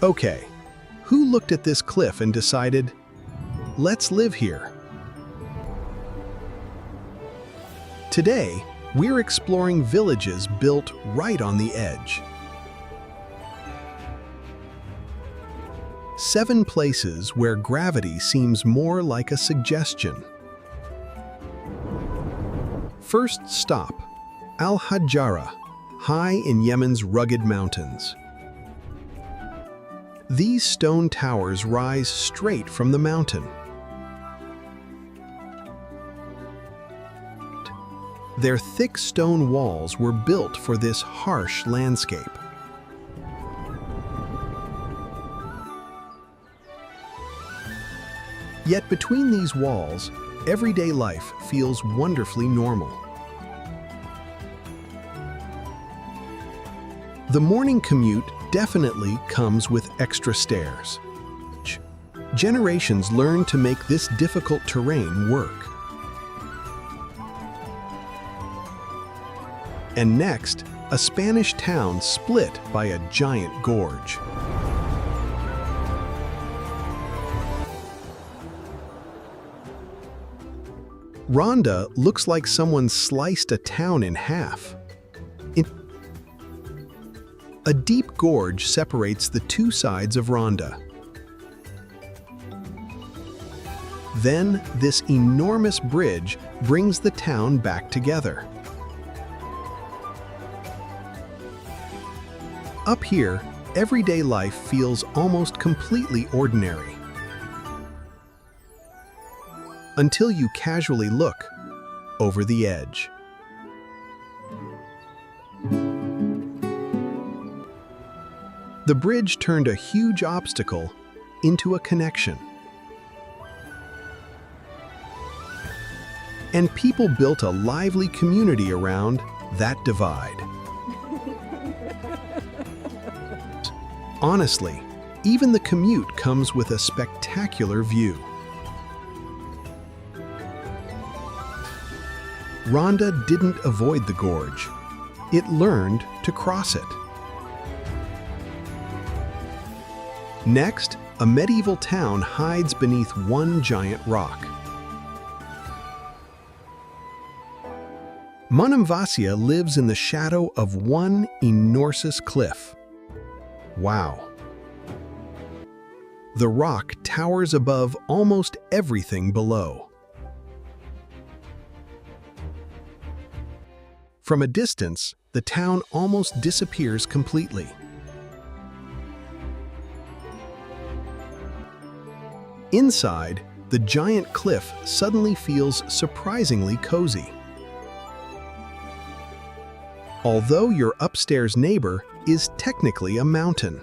Okay, who looked at this cliff and decided, let's live here? Today, we're exploring villages built right on the edge. 7 places where gravity seems more like a suggestion. First stop, Al-Hajjara, high in Yemen's rugged mountains. These stone towers rise straight from the mountain. Their thick stone walls were built for this harsh landscape. Yet between these walls, everyday life feels wonderfully normal. The morning commute definitely comes with extra stairs. Generations learned to make this difficult terrain work. And next, a Spanish town split by a giant gorge. Ronda looks like someone sliced a town in half. A deep gorge separates the 2 sides of Ronda. Then, this enormous bridge brings the town back together. Up here, everyday life feels almost completely ordinary. Until you casually look over the edge. The bridge turned a huge obstacle into a connection. And people built a lively community around that divide. Honestly, even the commute comes with a spectacular view. Ronda didn't avoid the gorge. It learned to cross it. Next, a medieval town hides beneath one giant rock. Monemvasia lives in the shadow of one enormous cliff. Wow. The rock towers above almost everything below. From a distance, the town almost disappears completely. Inside, the giant cliff suddenly feels surprisingly cozy. Although your upstairs neighbor is technically a mountain.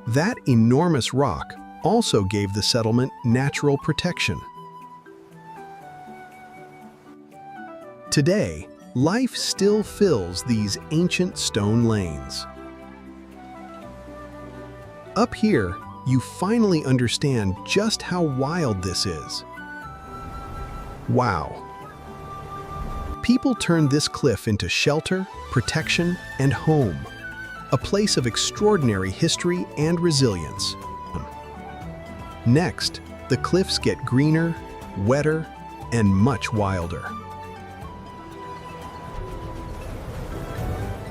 That enormous rock also gave the settlement natural protection. Today, life still fills these ancient stone lanes. Up here, you finally understand just how wild this is. Wow. People turned this cliff into shelter, protection, and home. A place of extraordinary history and resilience. Next, the cliffs get greener, wetter, and much wilder.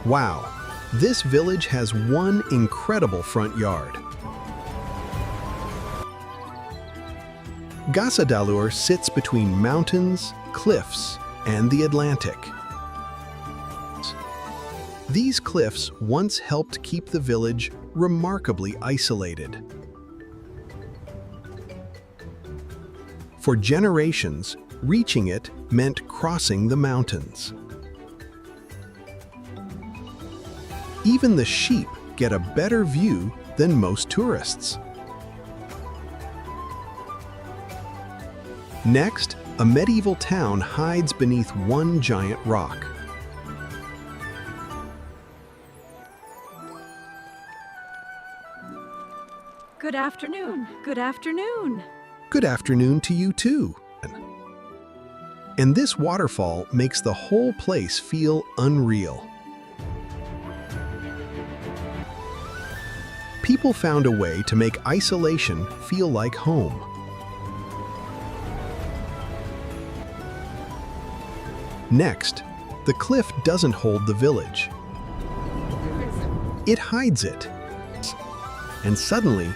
Wow, this village has one incredible front yard. Gásadalur sits between mountains, cliffs, and the Atlantic. These cliffs once helped keep the village remarkably isolated. For generations, reaching it meant crossing the mountains. Even the sheep get a better view than most tourists. Next, a medieval town hides beneath one giant rock. Good afternoon. Good afternoon. Good afternoon to you too. And this waterfall makes the whole place feel unreal. People found a way to make isolation feel like home. Next, the cliff doesn't hold the village. It hides it. And suddenly,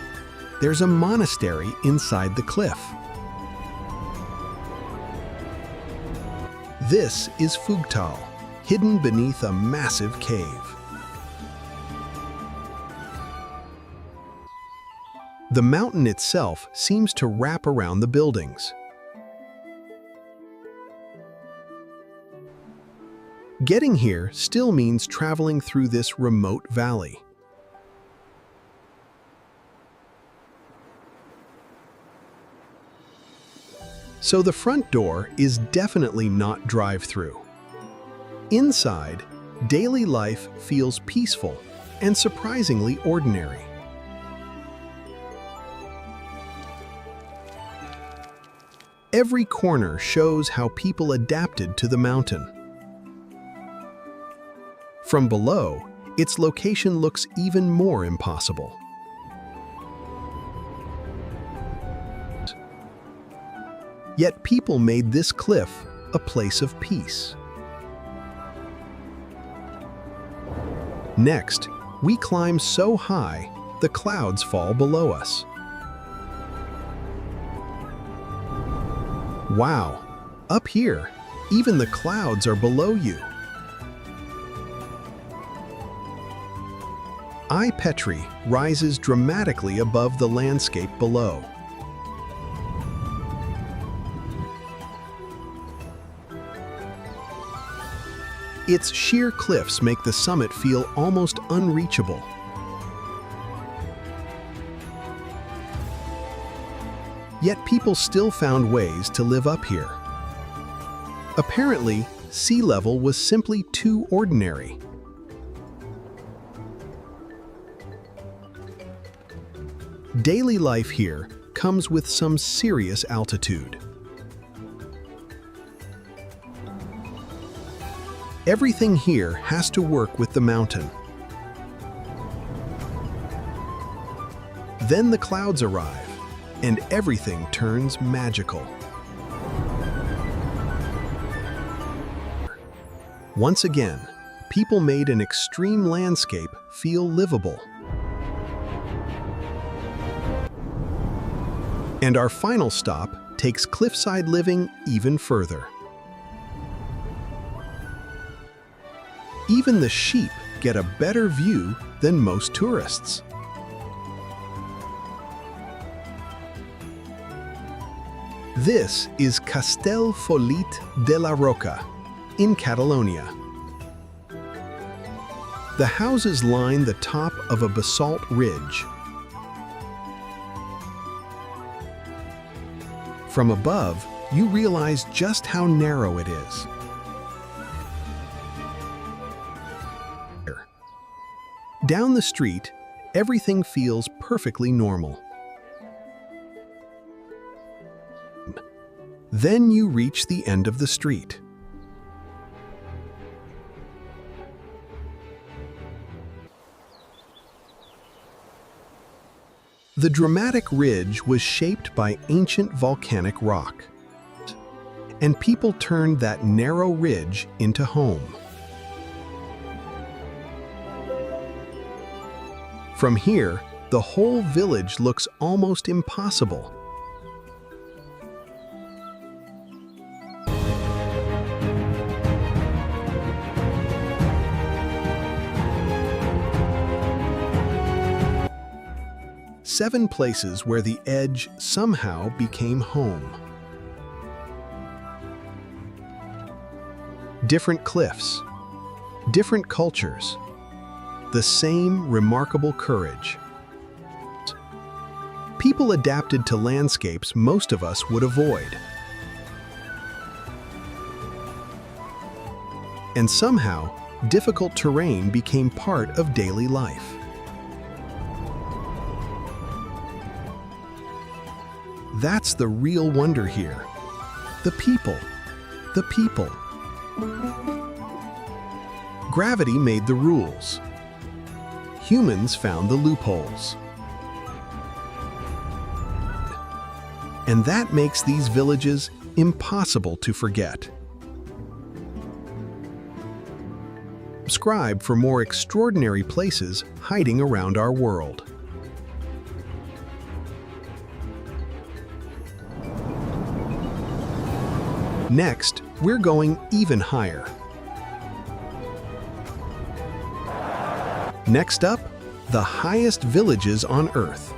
there's a monastery inside the cliff. This is Phugtal, hidden beneath a massive cave. The mountain itself seems to wrap around the buildings. Getting here still means traveling through this remote valley. So the front door is definitely not drive-through. Inside, daily life feels peaceful and surprisingly ordinary. Every corner shows how people adapted to the mountain. From below, its location looks even more impossible. Yet people made this cliff a place of peace. Next, we climb so high, the clouds fall below us. Wow! Up here, even the clouds are below you. Petri rises dramatically above the landscape below. Its sheer cliffs make the summit feel almost unreachable. Yet people still found ways to live up here. Apparently, sea level was simply too ordinary. Daily life here comes with some serious altitude. Everything here has to work with the mountain. Then the clouds arrive, and everything turns magical. Once again, people made an extreme landscape feel livable. And our final stop takes cliffside living even further. Even the sheep get a better view than most tourists. This is Castell Follit de la Roca in Catalonia. The houses line the top of a basalt ridge. From above, you realize just how narrow it is. Down the street, everything feels perfectly normal. Then you reach the end of the street. The dramatic ridge was shaped by ancient volcanic rock, and people turned that narrow ridge into home. From here, the whole village looks almost impossible. Seven places where the edge somehow became home. Different cliffs, different cultures, the same remarkable courage. People adapted to landscapes most of us would avoid. And somehow, difficult terrain became part of daily life. That's the real wonder here. The people. The people. Gravity made the rules. humans found the loopholes. And that makes these villages impossible to forget. Subscribe for more extraordinary places hiding around our world. Next, we're going even higher. Next up, the highest villages on Earth.